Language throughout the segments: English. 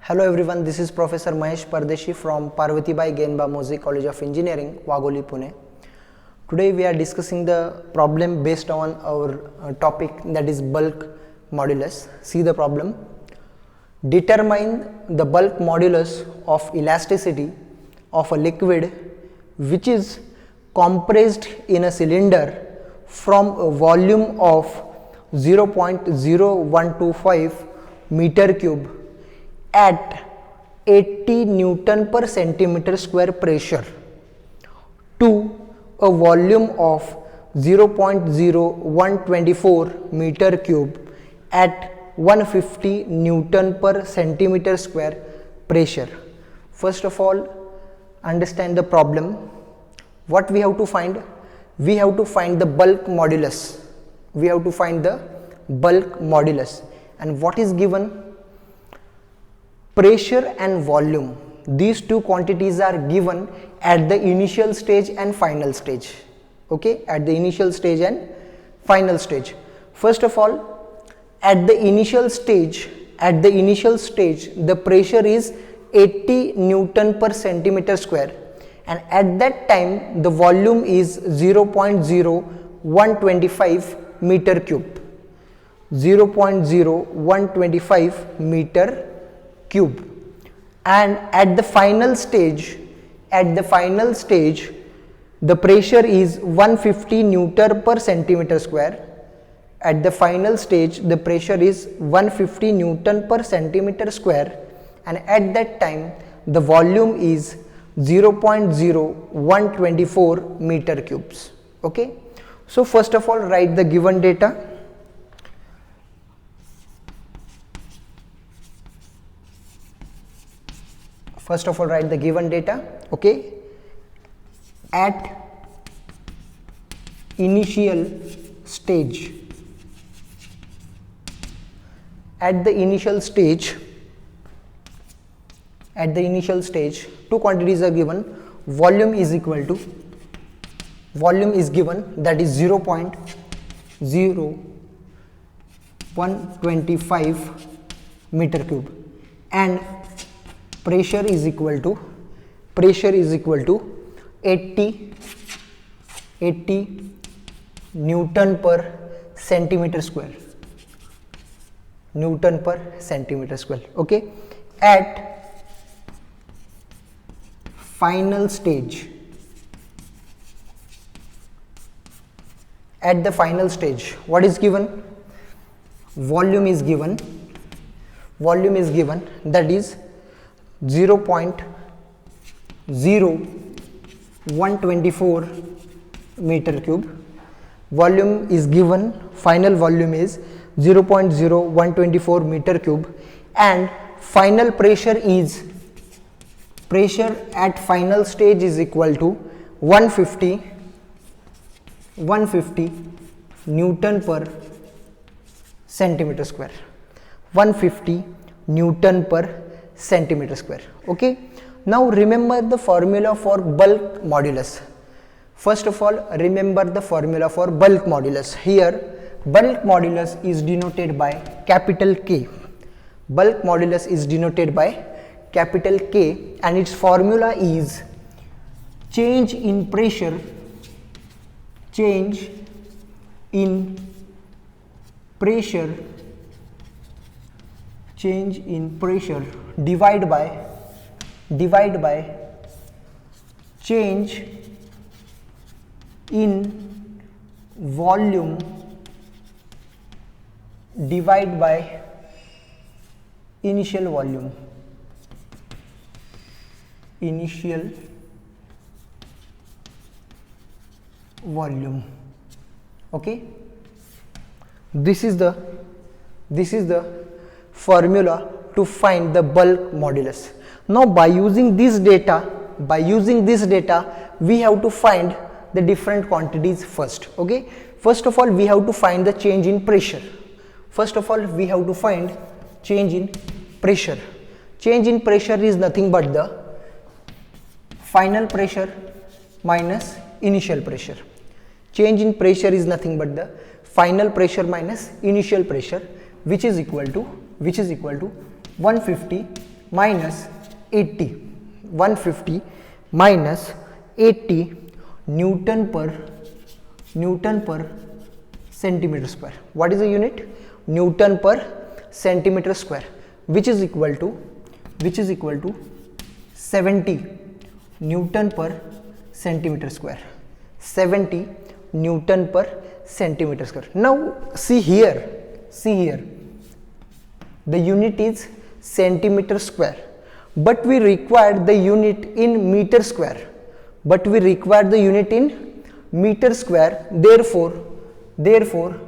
Hello everyone, this is Professor Mahesh Pardeshi from Parvatibai Genba Mozi College of Engineering, Wagoli, Pune. Today we are discussing the problem based on our topic, that is bulk modulus. See the problem. Determine the bulk modulus of elasticity of a liquid which is compressed in a cylinder from a volume of 0.0125 meter cube at 80 Newton per centimeter square pressure to a volume of 0.0124 meter cube at 150 Newton per centimeter square pressure. First of all, understand the problem. What we have to find? We have to find the bulk modulus. We have to find the bulk modulus. And what is given? Pressure and volume. These two quantities are given at the initial stage and final stage. Okay, at the initial stage and final stage. First of all, at the initial stage, the pressure is 80 Newton per centimeter square, and at that time the volume is 0.0125 meter cube. 0.0125 meter cube. And at the final stage, the pressure is 150 Newton per centimeter square. At the final stage, the pressure is 150 Newton per centimeter square, and at that time the volume is 0.0124 meter cubes. Okay, so first of all, write the given data. First of all, write the given data. Okay, at initial stage, two quantities are given. Volume is given, that is 0.0125 meter cube, and pressure is equal to 80 Newton per centimeter square. Okay, at final stage, what is given? Volume is given, that is 0.0124 meter cube. Volume is given, final volume is 0.0124 meter cube, and final pressure at final stage is equal to 150 Newton per centimeter square. 150 Newton per centimeter square. Okay, now remember the formula for bulk modulus. First of all, remember the formula for bulk modulus. Here bulk modulus is denoted by capital K. Bulk modulus is denoted by capital K, and its formula is change in pressure divide by change in volume divide by initial volume. Okay, this is the formula to find the bulk modulus. Now by using this data, we have to find the different quantities first. Okay, first of all, we have to find the change in pressure. Change in pressure is nothing but the final pressure minus initial pressure. Change in pressure is nothing but the final pressure minus initial pressure, which is equal to 150 minus 80, 150 minus 80 Newton per centimeter square. What is the unit? Newton per centimeter square, which is equal to 70 Newton per centimeter square. 70 Newton per centimeter square. Now see here, the unit is centimeter square, but we require the unit in meter square. Therefore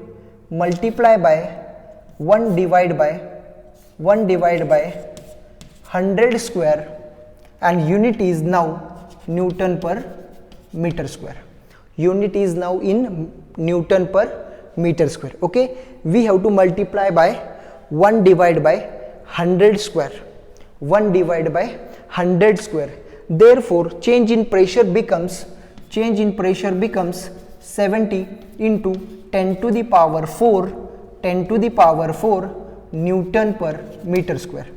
multiply by 1 divide by 100 square, and unit is now Newton per meter square. Unit is now in Newton per meter square. Okay, we have to multiply by 1 divide by 100 square. 1 divide by 100 square. Therefore change in pressure becomes 70 into 10 to the power 4 Newton per meter square.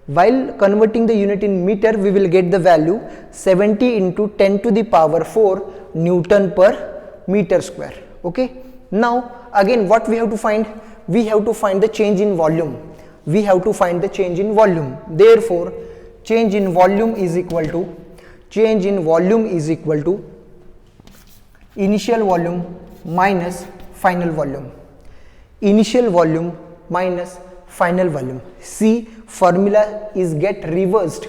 While converting the unit in meter, we will get the value 70 into 10 to the power 4 Newton per meter square. Okay, now again what we have to find? We have to find the change in volume. Therefore change in volume is equal to initial volume minus final volume. See, formula is get reversed.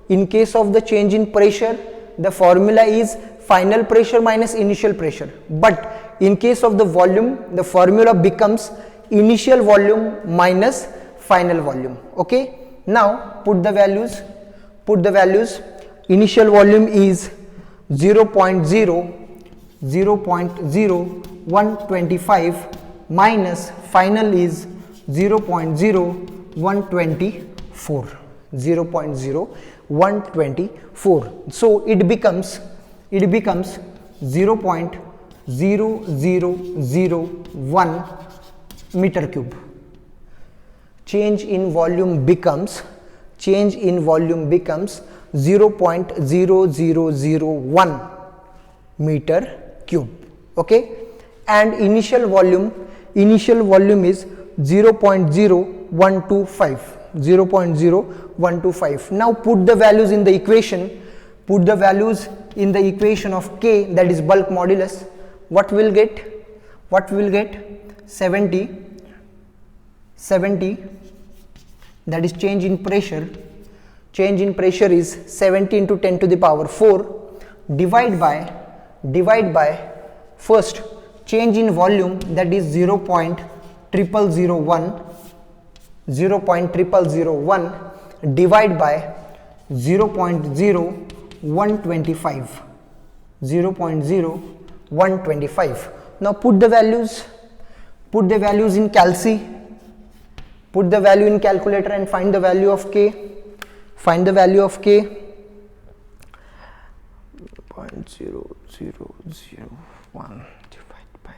In case of the change in pressure, the formula is final pressure minus initial pressure, but in case of the volume, the formula becomes initial volume minus final volume. Okay, now put the values. Initial volume is 0.0125 minus final is 0.0124. So it becomes 0.0001 meter cube. Change in volume becomes 0.0001 meter cube. Okay, and initial volume is 0.0125. Now put the values in the equation. Of K, that is bulk modulus. What will get? 70, that is change in pressure. Change in pressure is 70 into 10 to the power 4 divide by first change in volume, that is 0.0001 divide by 0.0125. Now put the values in calci. Put the value in calculator and find the value of K. 0.0001 divided by 0.02.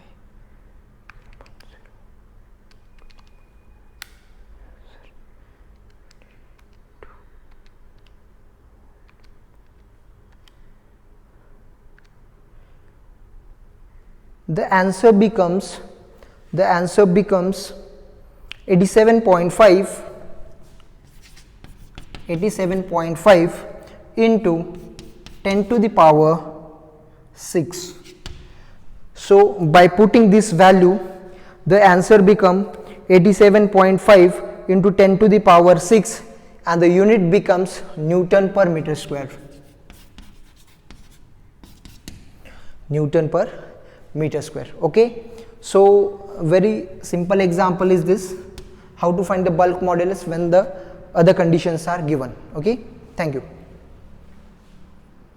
The answer becomes 87.5 into 10 to the power 6. So by putting this value, the answer become 87.5 into 10 to the power 6, and the unit becomes Newton per meter square. Okay, so very simple example is this, how to find the bulk modulus when the other conditions are given. Okay, thank you.